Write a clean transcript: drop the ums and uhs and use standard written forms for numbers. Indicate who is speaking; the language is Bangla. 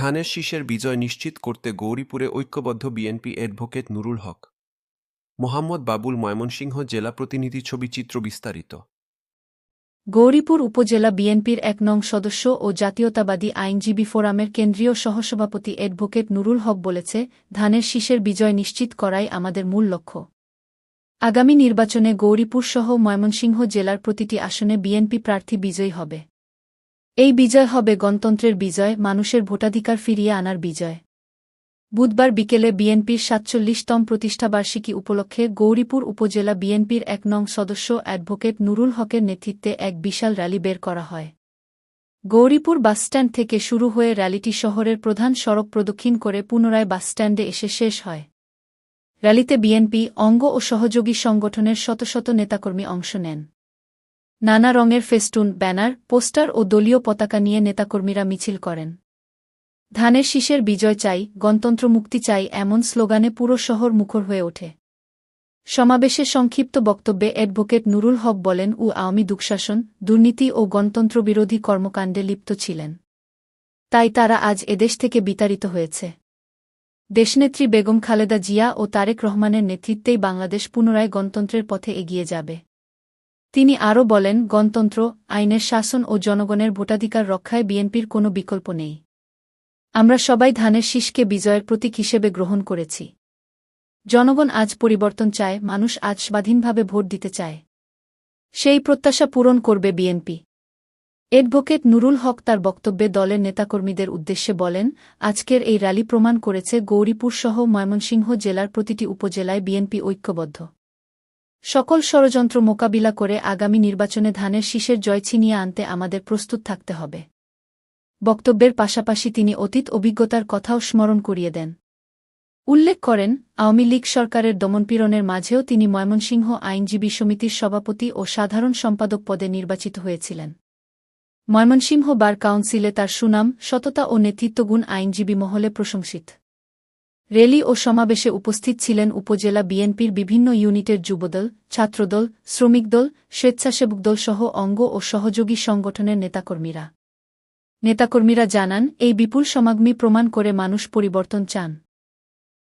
Speaker 1: ধানের শীষের বিজয় নিশ্চিত করতে গৌরীপুরে ঐক্যবদ্ধ বিএনপি অ্যাডভোকেট নুরুল হক। মোহাম্মদ বাবুল, ময়মনসিংহ জেলা প্রতিনিধি। ছবি চিত্র বিস্তারিত।
Speaker 2: গৌরীপুর উপজেলা বিএনপির ১ নং সদস্য ও জাতীয়তাবাদী আইনজীবী ফোরামের কেন্দ্রীয় সহসভাপতি অ্যাডভোকেট নুরুল হক বলেছে, ধানের শীষের বিজয় নিশ্চিত করাই আমাদের মূল লক্ষ্য। আগামী নির্বাচনে গৌরীপুরসহ ময়মনসিংহ জেলার প্রতিটি আসনে বিএনপি প্রার্থী বিজয়ী হবে। এই বিজয় হবে গণতন্ত্রের বিজয়, মানুষের ভোটাধিকার ফিরিয়ে আনার বিজয়। বুধবার বিকেলে বিএনপির ৪৭তম প্রতিষ্ঠাবার্ষিকী উপলক্ষে গৌরীপুর উপজেলা বিএনপির ১ নং সদস্য অ্যাডভোকেট নুরুল হকের নেতৃত্বে এক বিশাল র্যালি বের করা হয়। গৌরীপুর বাসস্ট্যান্ড থেকে শুরু হয়ে র্যালিটি শহরের প্রধান সড়ক প্রদক্ষিণ করে পুনরায় বাসস্ট্যান্ডে এসে শেষ হয়। র্যালিতে বিএনপি, অঙ্গ ও সহযোগী সংগঠনের শত শত নেতাকর্মী অংশ নেন। নানা রঙের ফেস্টুন, ব্যানার, পোস্টার ও দলীয় পতাকা নিয়ে নেতাকর্মীরা মিছিল করেন। ধানের শীষের বিজয় চাই, গণতন্ত্র মুক্তি চাই এমন স্লোগানে পুরো শহর মুখর হয়ে ওঠে। সমাবেশে সংক্ষিপ্ত বক্তব্যে অ্যাডভোকেট নুরুল হক বলেন, আওয়ামী দুঃশাসন, দুর্নীতি ও গণতন্ত্রবিরোধী কর্মকাণ্ডে লিপ্ত ছিলেন। তাই তারা আজ এদেশ থেকে বিতাড়িত হয়েছে। দেশনেত্রী বেগম খালেদা জিয়া ও তারেক রহমানের নেতৃত্বেই বাংলাদেশ পুনরায় গণতন্ত্রের পথে এগিয়ে যাবে। তিনি আরও বলেন, গণতন্ত্র, আইনের শাসন ও জনগণের ভোটাধিকার রক্ষায় বিএনপির কোনো বিকল্প নেই। আমরা সবাই ধানের শীষকে বিজয়ের প্রতীক হিসেবে গ্রহণ করেছি। জনগণ আজ পরিবর্তন চায়, মানুষ আজ স্বাধীনভাবে ভোট দিতে চায়। সেই প্রত্যাশা পূরণ করবে বিএনপি। অ্যাডভোকেট নুরুল হক তার বক্তব্যে দলের নেতাকর্মীদের উদ্দেশ্যে বলেন, আজকের এই র্যালি প্রমাণ করেছে গৌরীপুরসহ ময়মনসিংহ জেলার প্রতিটি উপজেলায় বিএনপি ঐক্যবদ্ধ। সকল ষড়যন্ত্র মোকাবিলা করে আগামী নির্বাচনে ধানের শীষের জয় ছিনিয়ে আনতে আমাদের প্রস্তুত থাকতে হবে। বক্তব্যের পাশাপাশি তিনি অতীত অভিজ্ঞতার কথাও স্মরণ করিয়ে দেন। উল্লেখ করেন, আওয়ামী লীগ সরকারের দমনপীড়নের মাঝেও তিনি ময়মনসিংহ আইনজীবী সমিতির সভাপতি ও সাধারণ সম্পাদক পদে নির্বাচিত হয়েছিলেন। ময়মনসিংহ বার কাউন্সিলে তার সুনাম, সততা ও নেতৃত্বগুণ আইনজীবী মহলে প্রশংসিত। র্যালি ও সমাবেশে উপস্থিত ছিলেন উপজেলা বিএনপির বিভিন্ন ইউনিটের যুবদল, ছাত্রদল, শ্রমিকদল, স্বেচ্ছাসেবক দলসহ অঙ্গ ও সহযোগী সংগঠনের নেতাকর্মীরা জানান, এই বিপুল সমাগমই প্রমাণ করে মানুষ পরিবর্তন চান।